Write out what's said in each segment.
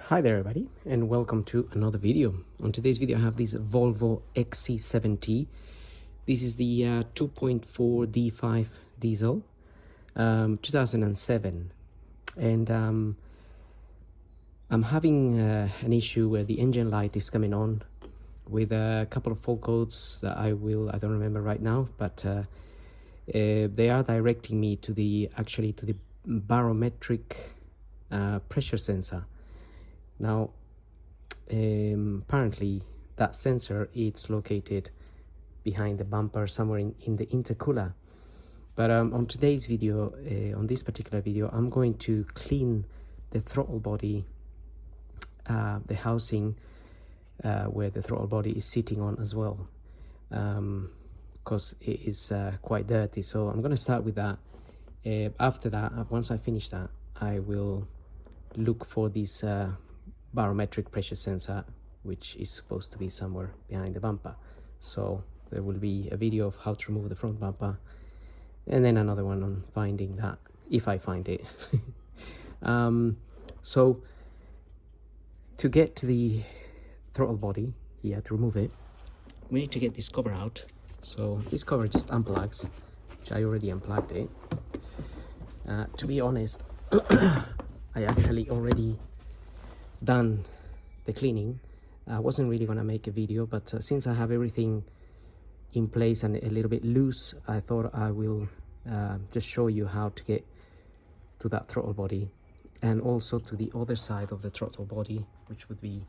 Hi there everybody, and welcome to another video. On today's video I have this Volvo XC70. This is the 2.4 D5 diesel, 2007, and I'm having an issue where the engine light is coming on with a couple of fault codes that I don't remember right now, but they are directing me to the barometric pressure sensor. Now, apparently that sensor is located behind the bumper somewhere in the intercooler. But on today's video, on this particular video, I'm going to clean the throttle body, the housing where the throttle body is sitting on as well, because it is quite dirty. So I'm going to start with that. After that, once I finish that, I will look for this barometric pressure sensor, which is supposed to be somewhere behind the bumper. So there will be a video of how to remove the front bumper, and then another one on finding that, if I find it. So to get to the throttle body here, to remove it, we need to get this cover out. So this cover just unplugs, which I already unplugged it. To be honest, I actually already done the cleaning. I wasn't really going to make a video, but since I have everything in place and a little bit loose, I thought I will just show you how to get to that throttle body, and also to the other side of the throttle body, which would be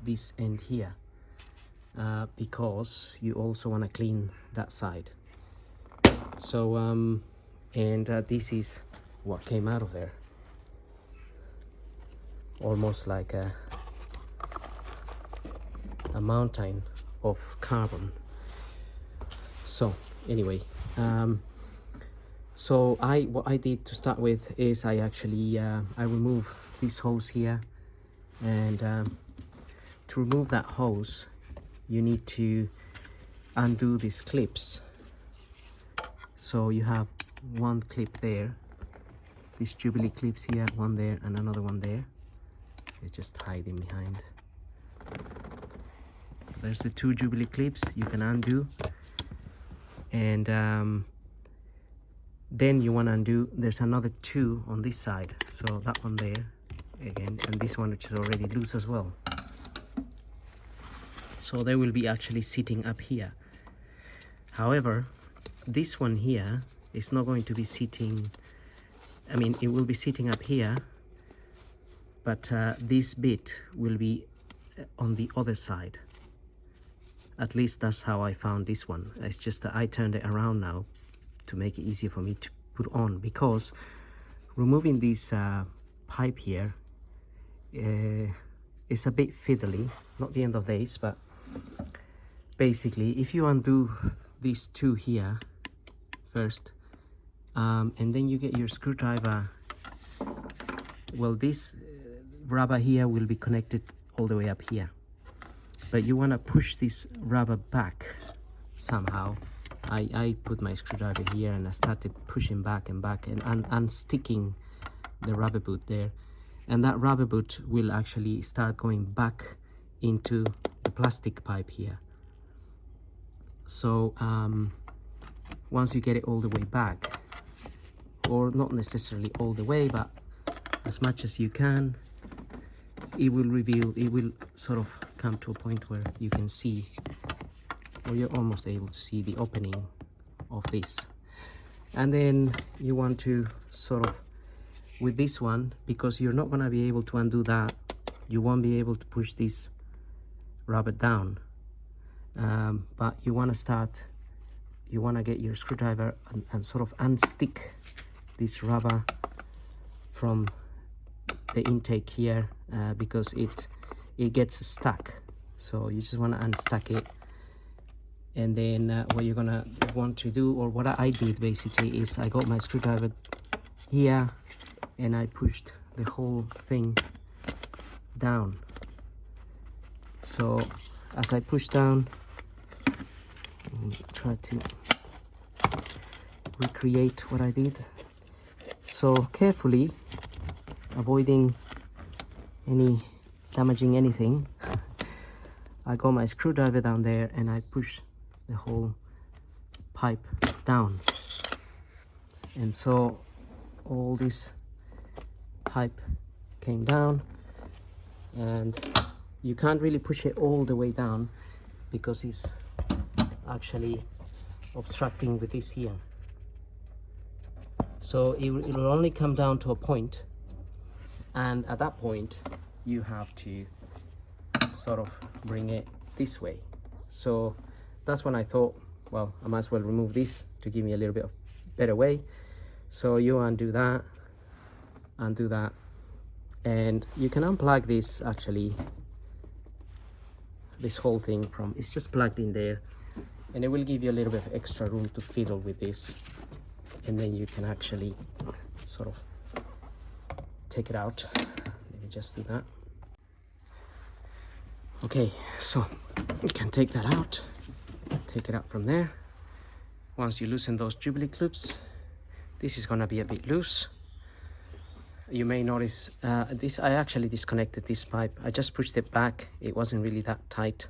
this end here, because you also want to clean that side. So this is what came out of there. Almost like a mountain of carbon. So anyway, so what I did to start with is I actually I remove this hose here, and to remove that hose you need to undo these clips. So you have one clip there, these Jubilee clips here, one there and another one there. They're just hiding behind. There's the two Jubilee clips you can undo, and then you want to undo, there's another two on this side, so that one there again, and this one which is already loose as well. So they will be actually sitting up here. However, this one here is not going to be sitting, I mean it will be sitting up here, but this bit will be on the other side. At least that's how I found this one. It's just that I turned it around now to make it easier for me to put on, because removing this pipe here is a bit fiddly. Not the end of days, but basically if you undo these two here first, and then you get your screwdriver, well, this rubber here will be connected all the way up here, but you want to push this rubber back somehow. I put my screwdriver here and I started pushing back and unsticking the rubber boot there, and that rubber boot will actually start going back into the plastic pipe here. So once you get it all the way back, or not necessarily all the way, but as much as you can, it will sort of come to a point where you can see, or you're almost able to see the opening of this. And then you want to sort of, with this one, because you're not going to be able to undo that, you won't be able to push this rubber down, but you want to get your screwdriver and sort of unstick this rubber from the intake here, because it gets stuck. So you just want to unstuck it, and then what you're gonna want to do, or what I did basically, is I got my screwdriver here and I pushed the whole thing down. So as I push down, let me try to recreate what I did. So carefully, avoiding damaging anything, I got my screwdriver down there and I push the whole pipe down, and so all this pipe came down, and you can't really push it all the way down because it's actually obstructing with this here. So it will only come down to a point, and at that point you have to sort of bring it this way. So that's when I thought, well, I might as well remove this to give me a little bit of better way. So you undo that, and you can unplug this, actually this whole thing from, it's just plugged in there, and it will give you a little bit of extra room to fiddle with this, and then you can actually sort of take it out. Let me just do that. Okay, so you can take that out, take it out from there. Once you loosen those Jubilee clips, this is gonna be a bit loose. You may notice this, I actually disconnected this pipe. I just pushed it back. It wasn't really that tight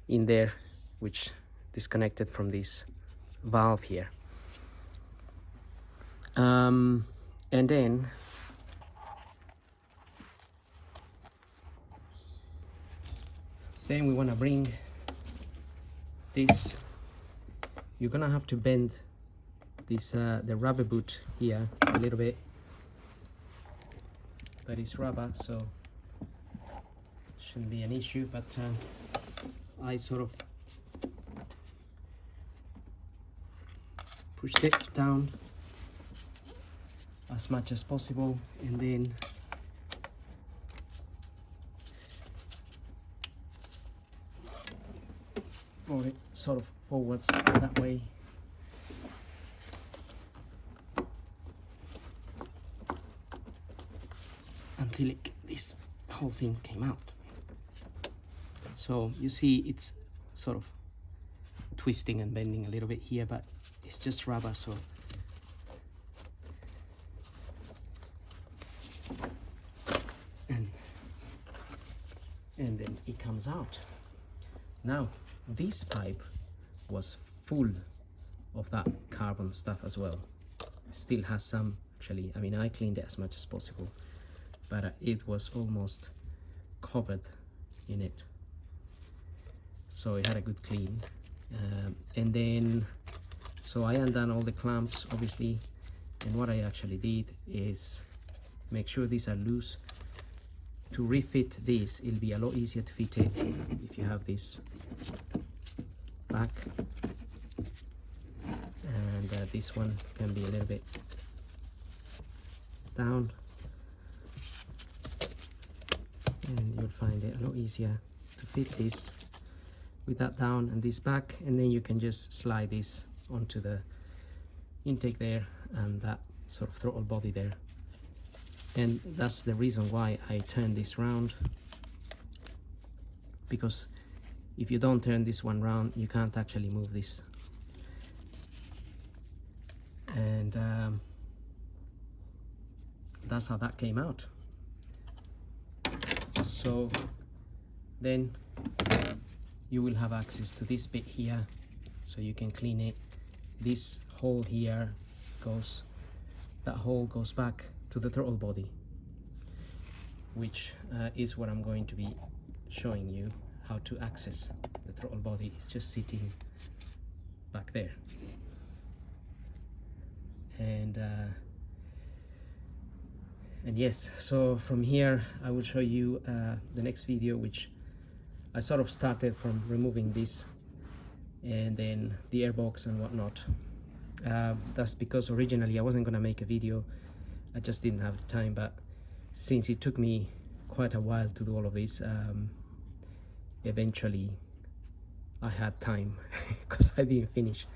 in there, which disconnected from this valve here. And then we want to bring this. You're gonna have to bend this the rubber boot here a little bit. That is rubber, so shouldn't be an issue, but I sort of pushed it down as much as possible, and then brought it sort of forwards that way. Until this whole thing came out. So you see it's sort of twisting and bending a little bit here, but it's just rubber, so and then it comes out. Now this pipe was full of that carbon stuff as well. It still has some, actually, I mean, I cleaned it as much as possible, but it was almost covered in it, so it had a good clean. And then so I undone all the clamps, obviously, and what I actually did is make sure these are loose. To refit this, it'll be a lot easier to fit it if you have this back, and this one can be a little bit down, and you'll find it a lot easier to fit this with that down and this back, and then you can just slide this onto the intake there and that sort of throttle body there. And that's the reason why I turn this round, because if you don't turn this one round, you can't actually move this. And that's how that came out. So then you will have access to this bit here, so you can clean it. This hole here goes, that hole goes back to the throttle body, which is what I'm going to be showing you how to access the throttle body. It's just sitting back there. And yes, so from here I will show you the next video, which I sort of started from removing this and then the airbox and whatnot. That's because originally I wasn't going to make a video, I just didn't have the time, but since it took me quite a while to do all of this, eventually I had time because I didn't finish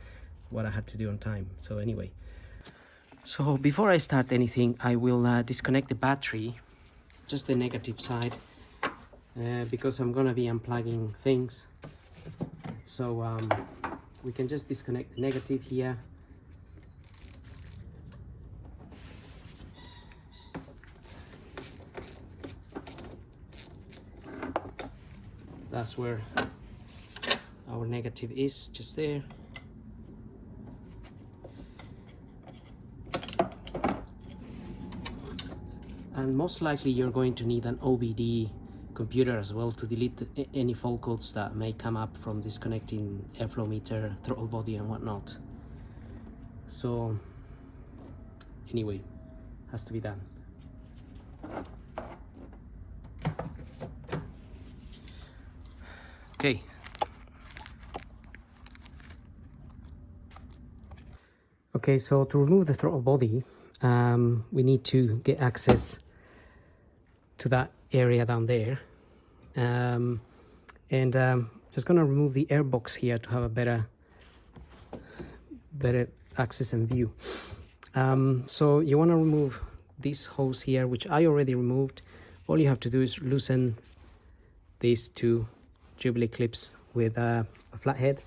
what I had to do on time. So anyway, so before I start anything, I will disconnect the battery, just the negative side, because I'm gonna be unplugging things. So we can just disconnect the negative here. That's where our negative is, just there. And most likely you're going to need an OBD computer as well to delete any fault codes that may come up from disconnecting airflow meter, throttle body and whatnot. So anyway, has to be done. Okay. Okay, so to remove the throttle body, we need to get access to that area down there. Just gonna remove the air box here to have a better access and view. So you want to remove this hose here, which I already removed. All you have to do is loosen these two Jubilee clips with a flathead,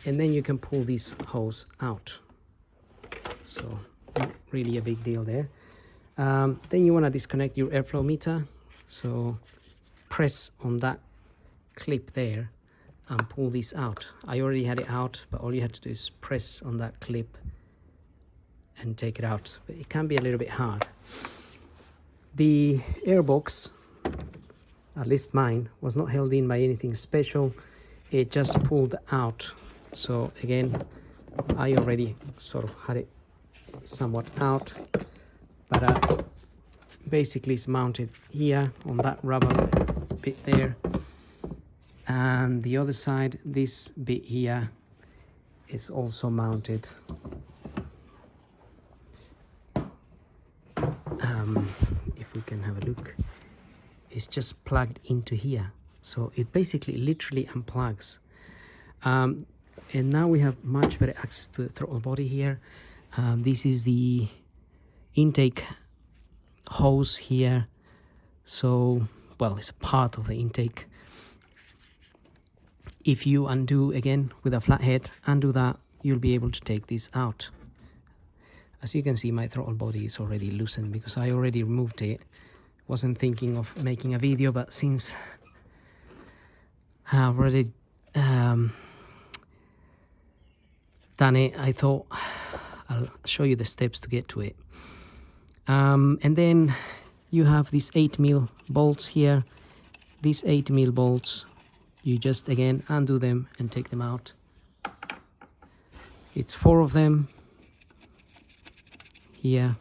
and then you can pull this hose out. So not really a big deal there. Then you want to disconnect your airflow meter, so press on that clip there and pull this out. I already had it out, but all you have to do is press on that clip and take it out, but it can be a little bit hard. The airbox, at least mine, was not held in by anything special. It just pulled out. So again, I already sort of had it somewhat out, but basically it's mounted here on that rubber bit there, and the other side, this bit here, is also mounted. If we can have a look, it's just plugged into here, so it basically literally unplugs. And now we have much better access to the throttle body here. This is the intake hose here, so well, it's a part of the intake. If you undo again with a flathead, undo that, you'll be able to take this out. As you can see, my throttle body is already loosened because I already removed it. Wasn't thinking of making a video, but since I've already done it, I thought I'll show you the steps to get to it. And then you have these 8mm bolts here. These 8mm bolts, you just again undo them and take them out. It's 4 of them here.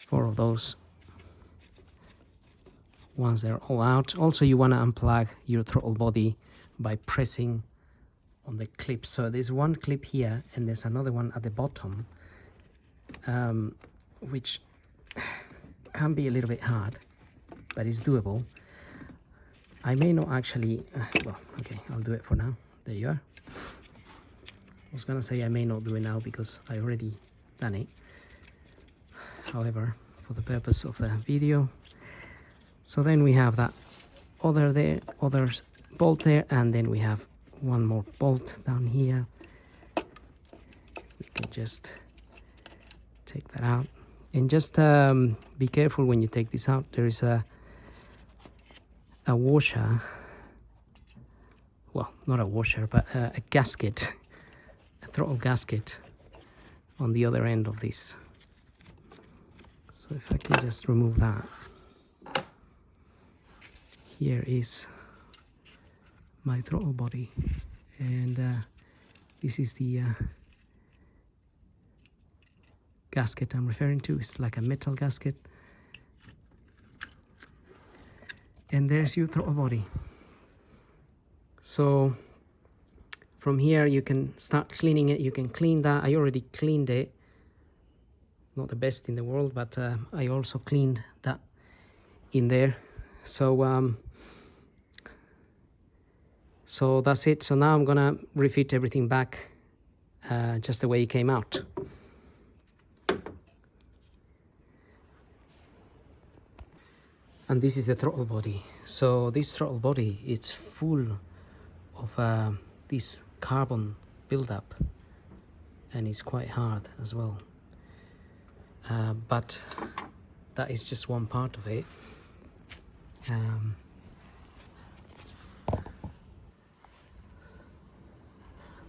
4 of those. Once they're all out, also you want to unplug your throttle body by pressing on the clip. So there's one clip here and there's another one at the bottom, which can be a little bit hard, but it's doable. I may not actually, well, okay, I'll do it for now. There you are. I was gonna say I may not do it now because I already done it. However, for the purpose of the video. So then we have that other bolt there, and then we have one more bolt down here. We can just take that out, and just be careful when you take this out. There is a washer, well, not a washer, but a gasket, a throttle gasket on the other end of this. So if I can just remove that, here is my throttle body, and this is the gasket I'm referring to. It's like a metal gasket, and there's your throttle body. So from here you can start cleaning it. You can clean that. I already cleaned it, not the best in the world, but I also cleaned that in there. So so that's it. So now I'm gonna refit everything back just the way it came out. And this is the throttle body. So this throttle body, it's full of this carbon buildup, and it's quite hard as well. But that is just one part of it.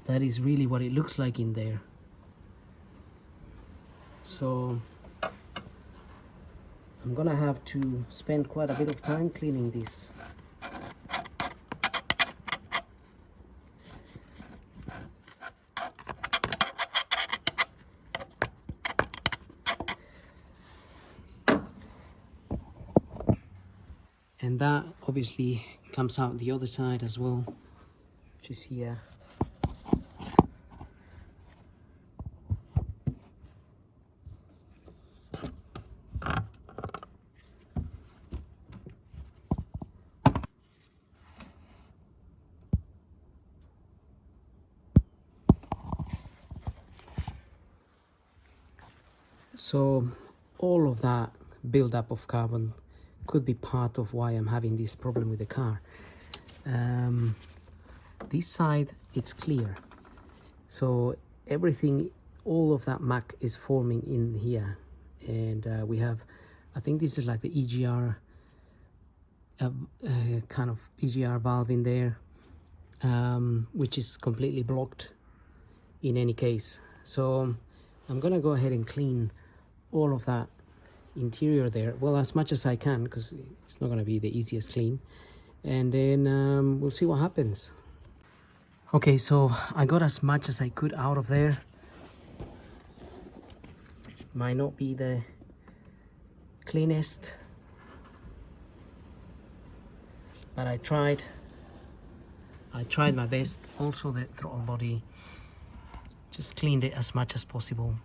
That is really what it looks like in there. So I'm gonna have to spend quite a bit of time cleaning this. And that obviously comes out the other side as well, which is here. So all of that buildup of carbon could be part of why I'm having this problem with the car. This side, it's clear. So everything, all of that muck is forming in here. And we have, I think this is like the EGR, kind of EGR valve in there, which is completely blocked in any case. So I'm gonna go ahead and clean all of that interior there, well, as much as I can, because it's not going to be the easiest clean, and then we'll see what happens. Okay, so I got as much as I could out of there. Might not be the cleanest, but I tried my best. Also the throttle body, just cleaned it as much as possible.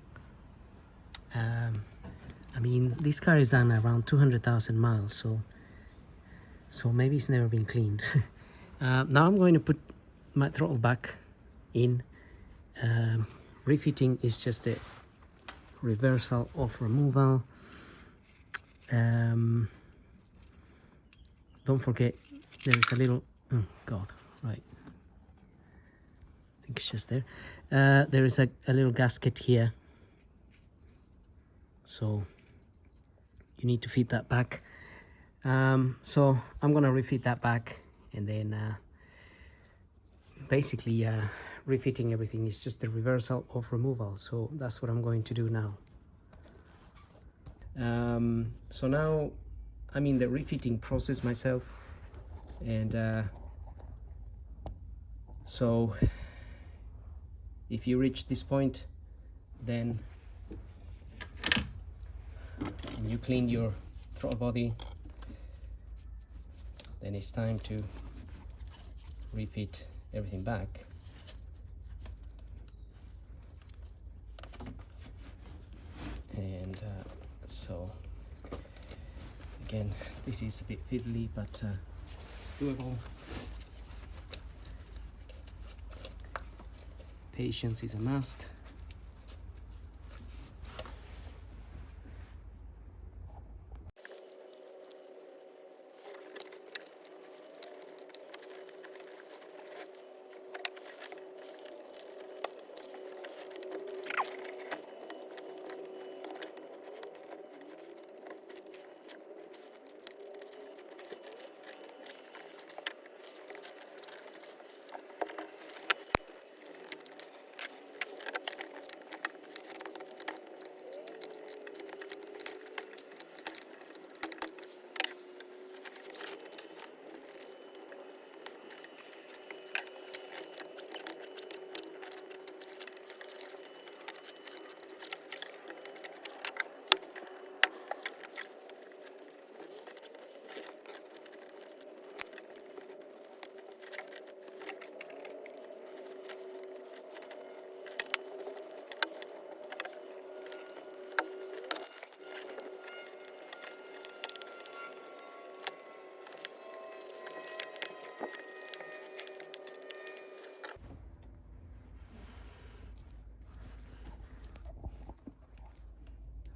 I mean, this car is done around 200,000 miles, so maybe it's never been cleaned. Now I'm going to put my throttle back in. Refitting is just a reversal of removal. Don't forget, there is a little, oh God, right. I think it's just there. There is a little gasket here. So you need to fit that back. So I'm gonna refit that back, and then basically refitting everything is just a reversal of removal. So that's what I'm going to do now. So now I'm in the refitting process myself, and so if you reach this point, then and you clean your throttle body, then it's time to refit everything back. And so again, this is a bit fiddly, but it's doable. Patience is a must.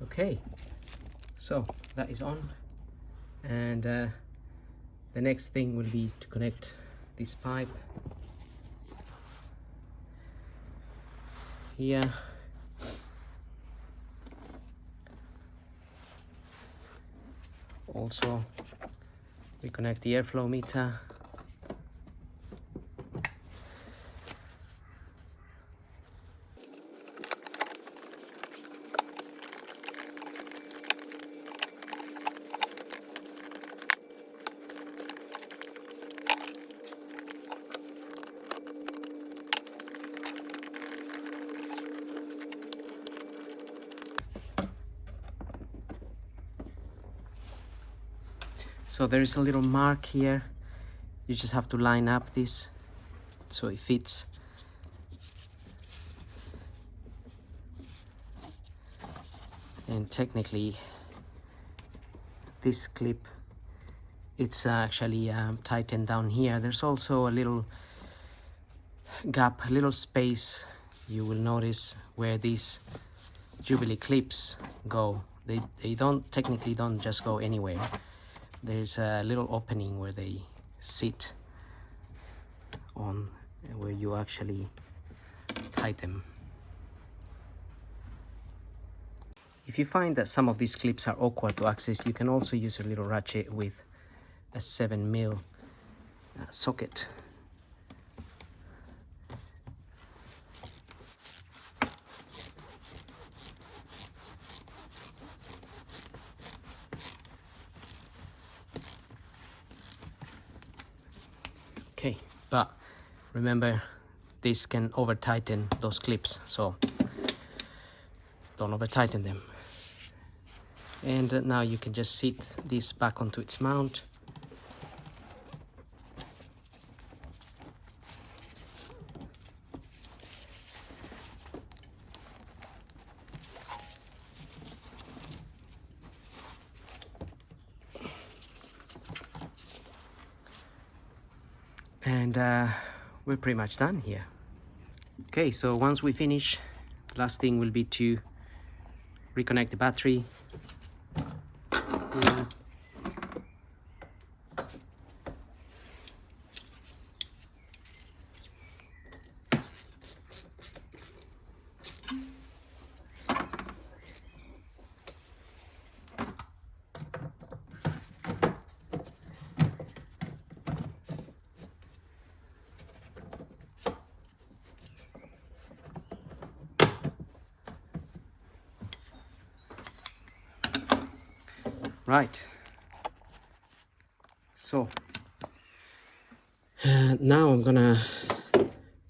Okay, so that is on, and the next thing will be to connect this pipe here. Also Reconnect the airflow meter. So there is a little mark here. You just have to line up this so it fits. And technically this clip, it's actually tightened down here. There's also a little gap, a little space you will notice where these Jubilee clips go. They don't technically don't just go anywhere. There's a little opening where they sit on, where you actually tighten them. If you find that some of these clips are awkward to access, you can also use a little ratchet with a 7mm socket. Okay, but remember, this can over tighten those clips, so don't over tighten them. And now you can just sit this back onto its mount. And we're pretty much done here. Okay, so once we finish, the last thing will be to reconnect the battery. Right, so now I'm gonna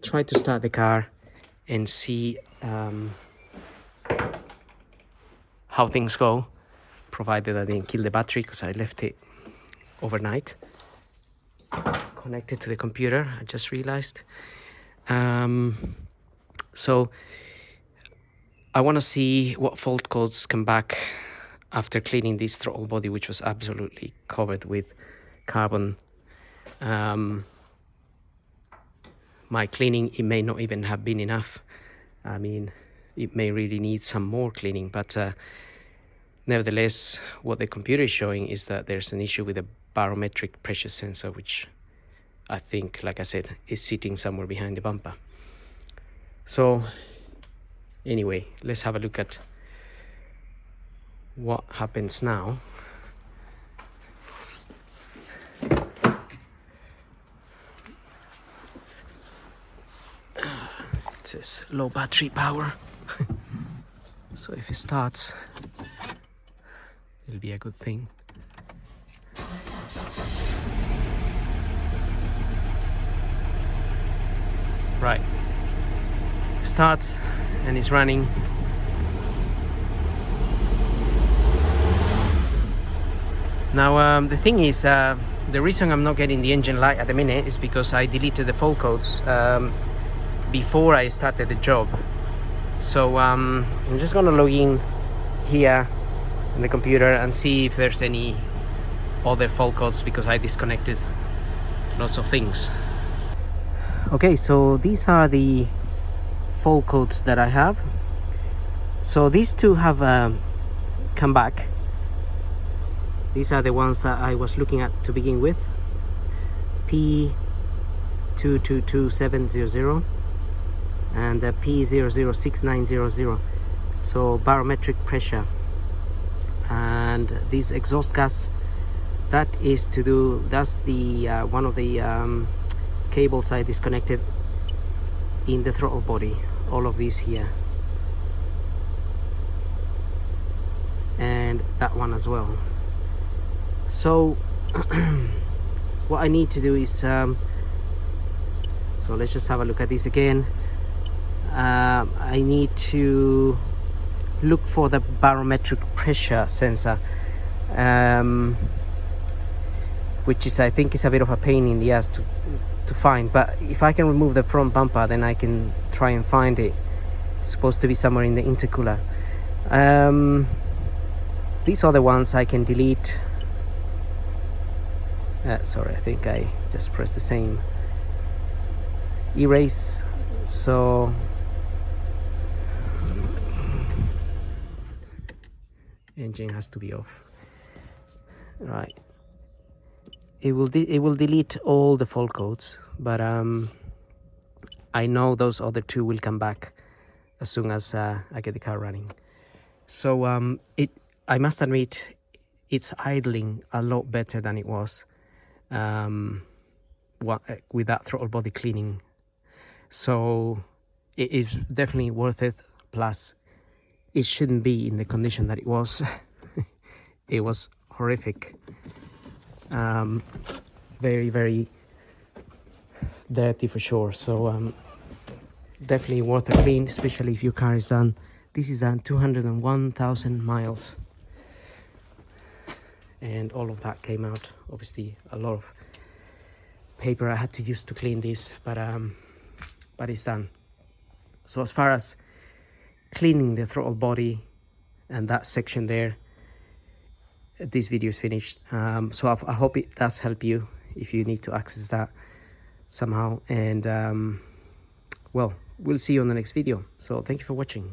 try to start the car and see how things go, provided I didn't kill the battery because I left it overnight connected to the computer. I just realized. So I want to see what fault codes come back after cleaning this throttle body, which was absolutely covered with carbon. My cleaning, it may not even have been enough. I mean, it may really need some more cleaning, but nevertheless, what the computer is showing is that there's an issue with a barometric pressure sensor, which I think, like I said, is sitting somewhere behind the bumper. So anyway, let's have a look at what happens now. It says low battery power. So if it starts, it'll be a good thing. Right, it starts and it's running. Now the thing is, the reason I'm not getting the engine light at the minute is because I deleted the fault codes before I started the job. So I'm just gonna log in here in the computer and see if there's any other fault codes, because I disconnected lots of things. Okay, so these are the fault codes that I have. So these two have come back. These are the ones that I was looking at to begin with. P222700 and P006900. So barometric pressure. And this exhaust gas that is to do, that's the one of the cables I disconnected in the throttle body, all of these here, and that one as well. So what I need to do is so let's just have a look at this again. I need to look for the barometric pressure sensor, which is, I think, is a bit of a pain in the ass to find, but if I can remove the front bumper, then I can try and find it. It's supposed to be somewhere in the intercooler. These are the ones I can delete. Sorry, I think I just pressed the same erase. So engine has to be off. Right, it will delete all the fault codes, but I know those other two will come back as soon as I get the car running. So I must admit, it's idling a lot better than it was with that throttle body cleaning. So it is definitely worth it. Plus, it shouldn't be in the condition that it was. It was horrific. Very, very dirty for sure. So definitely worth a clean, especially if your car is done. This is done 201,000 miles. And all of that came out. Obviously, a lot of paper I had to use to clean this, but it's done. So as far as cleaning the throttle body and that section there, this video is finished. So I hope it does help you if you need to access that somehow. And well, we'll see you on the next video. So thank you for watching.